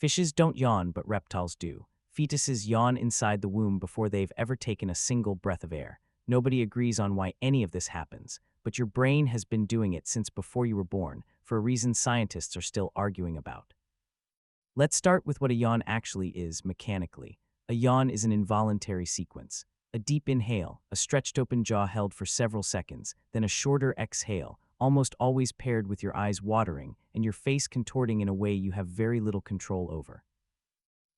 Fishes don't yawn, but reptiles do. Fetuses yawn inside the womb before they've ever taken a single breath of air. Nobody agrees on why any of this happens, but your brain has been doing it since before you were born, for a reason scientists are still arguing about. Let's start with what a yawn actually is mechanically. A yawn is an involuntary sequence. A deep inhale, a stretched open jaw held for several seconds, then a shorter exhale, almost always paired with your eyes watering and your face contorting in a way you have very little control over.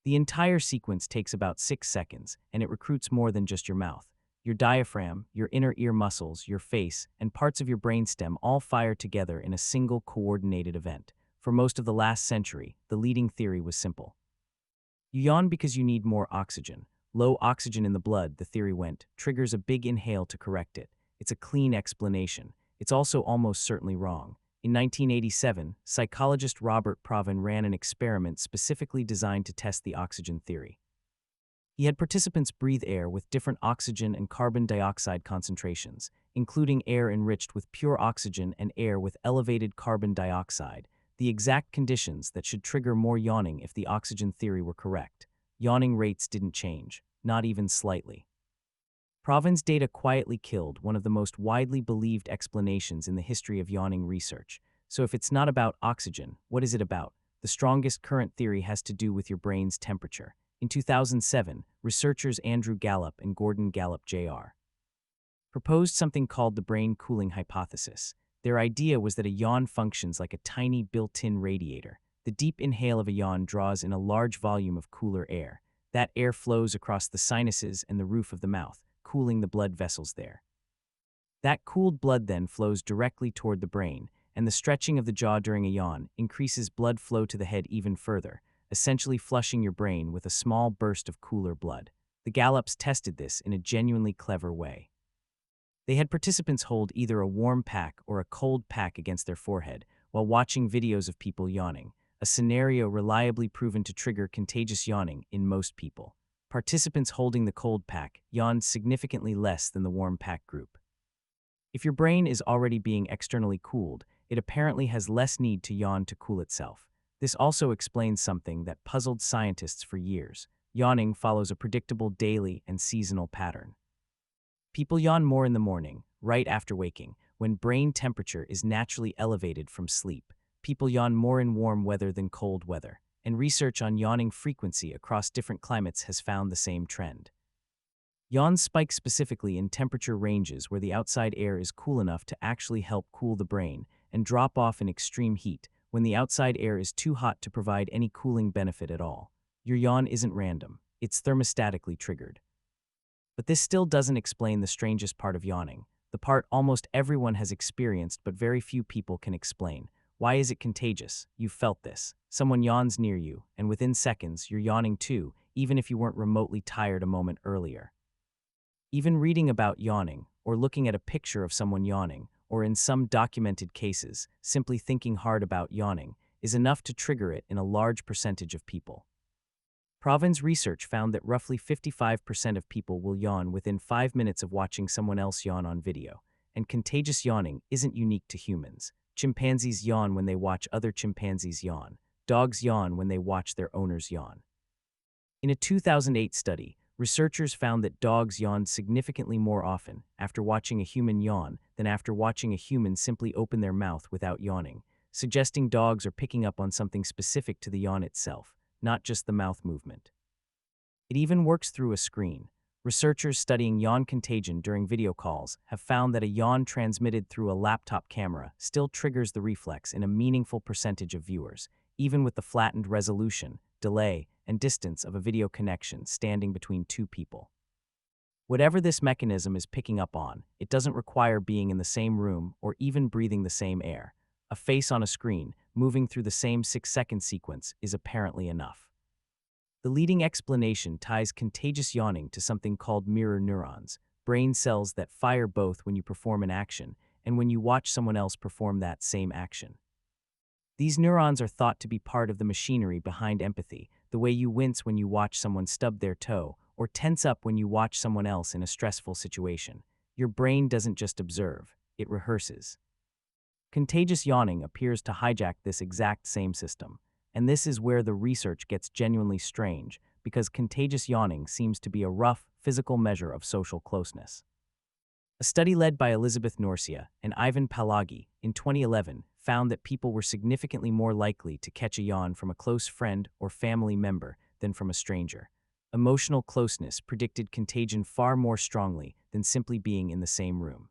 The entire sequence takes about 6 seconds, and it recruits more than just your mouth. Your diaphragm, your inner ear muscles, your face, and parts of your brainstem all fire together in a single coordinated event. For most of the last century, the leading theory was simple. You yawn because you need more oxygen. Low oxygen in the blood, the theory went, triggers a big inhale to correct it. It's a clean explanation. It's also almost certainly wrong. In 1987, psychologist Robert Proven ran an experiment specifically designed to test the oxygen theory. He had participants breathe air with different oxygen and carbon dioxide concentrations, including air enriched with pure oxygen and air with elevated carbon dioxide, the exact conditions that should trigger more yawning if the oxygen theory were correct. Yawning rates didn't change, not even slightly. Proven's data quietly killed one of the most widely believed explanations in the history of yawning research. So if it's not about oxygen, what is it about? The strongest current theory has to do with your brain's temperature. In 2007, researchers Andrew Gallup and Gordon Gallup Jr. proposed something called the brain cooling hypothesis. Their idea was that a yawn functions like a tiny built-in radiator. The deep inhale of a yawn draws in a large volume of cooler air. That air flows across the sinuses and the roof of the mouth, cooling the blood vessels there. That cooled blood then flows directly toward the brain, and the stretching of the jaw during a yawn increases blood flow to the head even further, essentially flushing your brain with a small burst of cooler blood. The Gallups tested this in a genuinely clever way. They had participants hold either a warm pack or a cold pack against their forehead while watching videos of people yawning, a scenario reliably proven to trigger contagious yawning in most people. Participants holding the cold pack yawned significantly less than the warm pack group. If your brain is already being externally cooled, it apparently has less need to yawn to cool itself. This also explains something that puzzled scientists for years. Yawning follows a predictable daily and seasonal pattern. People yawn more in the morning, right after waking, when brain temperature is naturally elevated from sleep. People yawn more in warm weather than cold weather, and research on yawning frequency across different climates has found the same trend. Yawns spike specifically in temperature ranges where the outside air is cool enough to actually help cool the brain, and drop off in extreme heat when the outside air is too hot to provide any cooling benefit at all. Your yawn isn't random, it's thermostatically triggered. But this still doesn't explain the strangest part of yawning, the part almost everyone has experienced but very few people can explain. Why is it contagious? You've felt this. Someone yawns near you, and within seconds, you're yawning too, even if you weren't remotely tired a moment earlier. Even reading about yawning, or looking at a picture of someone yawning, or in some documented cases, simply thinking hard about yawning, is enough to trigger it in a large percentage of people. Proven's research found that roughly 55% of people will yawn within 5 minutes of watching someone else yawn on video, and contagious yawning isn't unique to humans. Chimpanzees yawn when they watch other chimpanzees yawn. Dogs yawn when they watch their owners yawn. In a 2008 study, researchers found that dogs yawned significantly more often after watching a human yawn than after watching a human simply open their mouth without yawning, suggesting dogs are picking up on something specific to the yawn itself, not just the mouth movement. It even works through a screen. Researchers studying yawn contagion during video calls have found that a yawn transmitted through a laptop camera still triggers the reflex in a meaningful percentage of viewers, even with the flattened resolution, delay, and distance of a video connection standing between two people. Whatever this mechanism is picking up on, it doesn't require being in the same room or even breathing the same air. A face on a screen, moving through the same 6-second sequence, is apparently enough. The leading explanation ties contagious yawning to something called mirror neurons, brain cells that fire both when you perform an action and when you watch someone else perform that same action. These neurons are thought to be part of the machinery behind empathy, the way you wince when you watch someone stub their toe or tense up when you watch someone else in a stressful situation. Your brain doesn't just observe, it rehearses. Contagious yawning appears to hijack this exact same system. And this is where the research gets genuinely strange, because contagious yawning seems to be a rough, physical measure of social closeness. A study led by Elizabeth Norcia and Ivan Palagi in 2011 found that people were significantly more likely to catch a yawn from a close friend or family member than from a stranger. Emotional closeness predicted contagion far more strongly than simply being in the same room.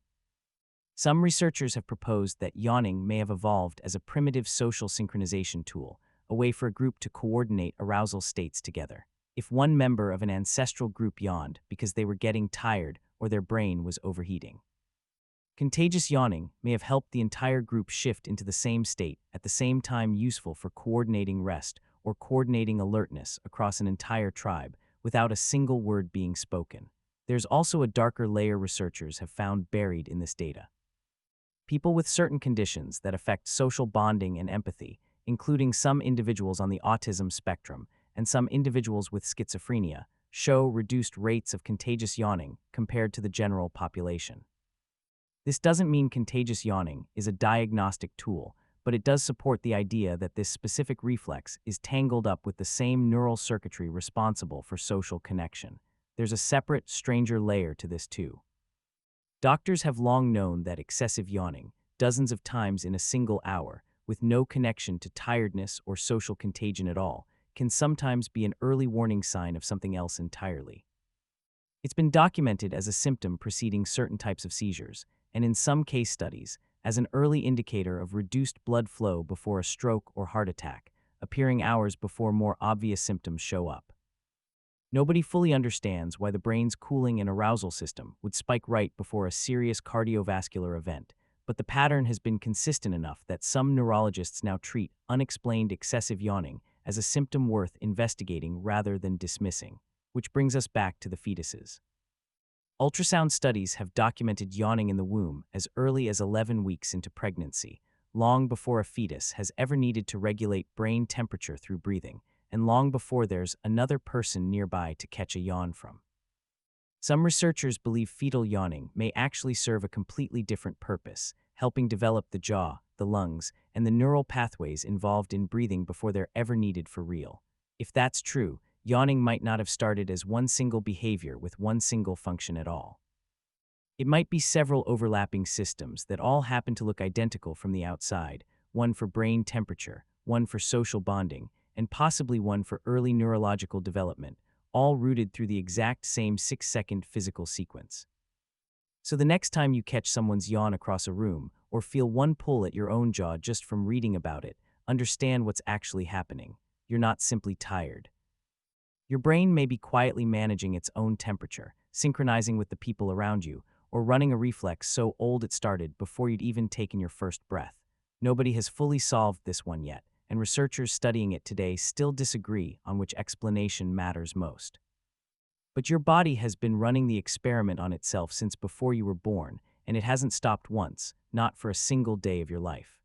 Some researchers have proposed that yawning may have evolved as a primitive social synchronization tool, a way for a group to coordinate arousal states together. If one member of an ancestral group yawned because they were getting tired or their brain was overheating, contagious yawning may have helped the entire group shift into the same state, at the same time useful for coordinating rest or coordinating alertness across an entire tribe without a single word being spoken. There's also a darker layer researchers have found buried in this data. People with certain conditions that affect social bonding and empathy, including some individuals on the autism spectrum and some individuals with schizophrenia, show reduced rates of contagious yawning compared to the general population. This doesn't mean contagious yawning is a diagnostic tool, but it does support the idea that this specific reflex is tangled up with the same neural circuitry responsible for social connection. There's a separate, stranger layer to this too. Doctors have long known that excessive yawning, dozens of times in a single hour, with no connection to tiredness or social contagion at all, can sometimes be an early warning sign of something else entirely. It's been documented as a symptom preceding certain types of seizures, and in some case studies, as an early indicator of reduced blood flow before a stroke or heart attack, appearing hours before more obvious symptoms show up. Nobody fully understands why the brain's cooling and arousal system would spike right before a serious cardiovascular event, but the pattern has been consistent enough that some neurologists now treat unexplained excessive yawning as a symptom worth investigating rather than dismissing, which brings us back to the fetuses. Ultrasound studies have documented yawning in the womb as early as 11 weeks into pregnancy, long before a fetus has ever needed to regulate brain temperature through breathing, and long before there's another person nearby to catch a yawn from. Some researchers believe fetal yawning may actually serve a completely different purpose, helping develop the jaw, the lungs, and the neural pathways involved in breathing before they're ever needed for real. If that's true, yawning might not have started as one single behavior with one single function at all. It might be several overlapping systems that all happen to look identical from the outside, one for brain temperature, one for social bonding, and possibly one for early neurological development, all rooted through the exact same 6-second physical sequence. So the next time you catch someone's yawn across a room, or feel one pull at your own jaw just from reading about it, understand what's actually happening. You're not simply tired. Your brain may be quietly managing its own temperature, synchronizing with the people around you, or running a reflex so old it started before you'd even taken your first breath. Nobody has fully solved this one yet, and researchers studying it today still disagree on which explanation matters most. But your body has been running the experiment on itself since before you were born, and it hasn't stopped once, not for a single day of your life.